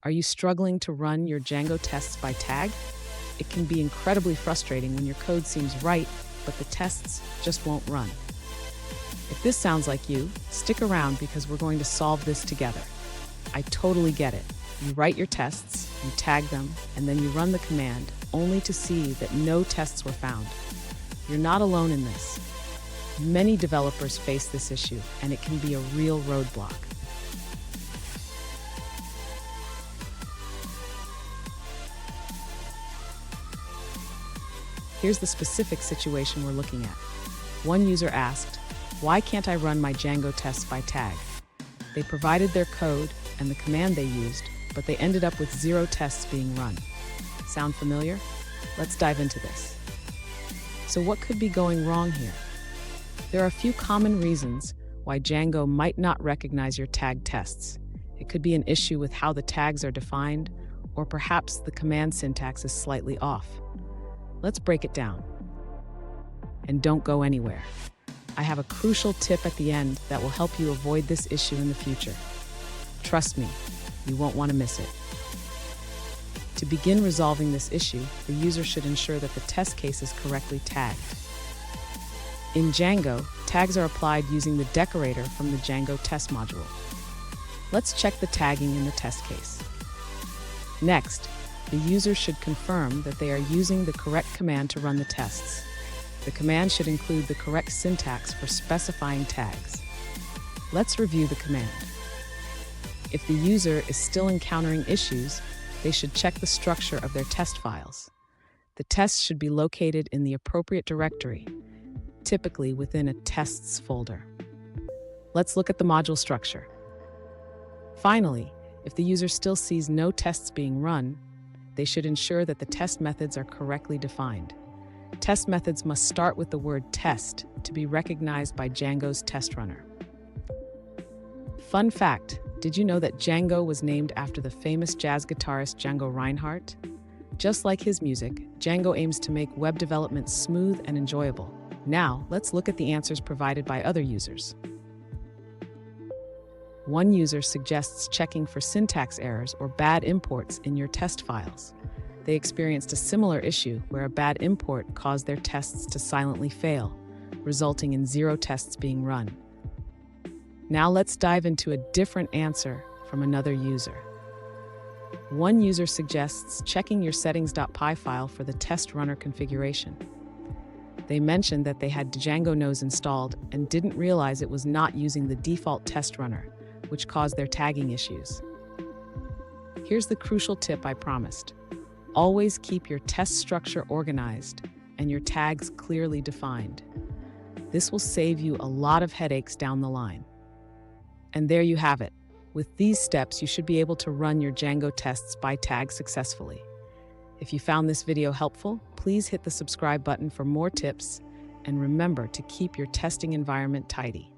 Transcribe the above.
Are you struggling to run your Django tests by tag? It can be incredibly frustrating when your code seems right, but the tests just won't run. If this sounds like you, stick around because we're going to solve this together. I totally get it. You write your tests, you tag them, and then you run the command, only to see that no tests were found. You're not alone in this. Many developers face this issue, and it can be a real roadblock. Here's the specific situation we're looking at. One user asked, "Why can't I run my Django tests by tag?" They provided their code and the command they used, but they ended up with 0 tests being run. Sound familiar? Let's dive into this. So what could be going wrong here? There are a few common reasons why Django might not recognize your tag tests. It could be an issue with how the tags are defined, or perhaps the command syntax is slightly off. Let's break it down. And don't go anywhere. I have a crucial tip at the end that will help you avoid this issue in the future. Trust me, you won't want to miss it. To begin resolving this issue, the user should ensure that the test case is correctly tagged. In Django, tags are applied using the decorator from the Django test module. Let's check the tagging in the test case. Next, the user should confirm that they are using the correct command to run the tests. The command should include the correct syntax for specifying tags. Let's review the command. If the user is still encountering issues, they should check the structure of their test files. The tests should be located in the appropriate directory, typically within a tests folder. Let's look at the module structure. Finally, if the user still sees no tests being run, they should ensure that the test methods are correctly defined. Test methods must start with the word test to be recognized by Django's test runner. Fun fact, did you know that Django was named after the famous jazz guitarist Django Reinhardt? Just like his music, Django aims to make web development smooth and enjoyable. Now, let's look at the answers provided by other users. One user suggests checking for syntax errors or bad imports in your test files. They experienced a similar issue where a bad import caused their tests to silently fail, resulting in 0 tests being run. Now let's dive into a different answer from another user. One user suggests checking your settings.py file for the test runner configuration. They mentioned that they had Django nose installed and didn't realize it was not using the default test runner, which caused their tagging issues. Here's the crucial tip I promised. Always keep your test structure organized and your tags clearly defined. This will save you a lot of headaches down the line. And there you have it. With these steps, you should be able to run your Django tests by tag successfully. If you found this video helpful, please hit the subscribe button for more tips, and remember to keep your testing environment tidy.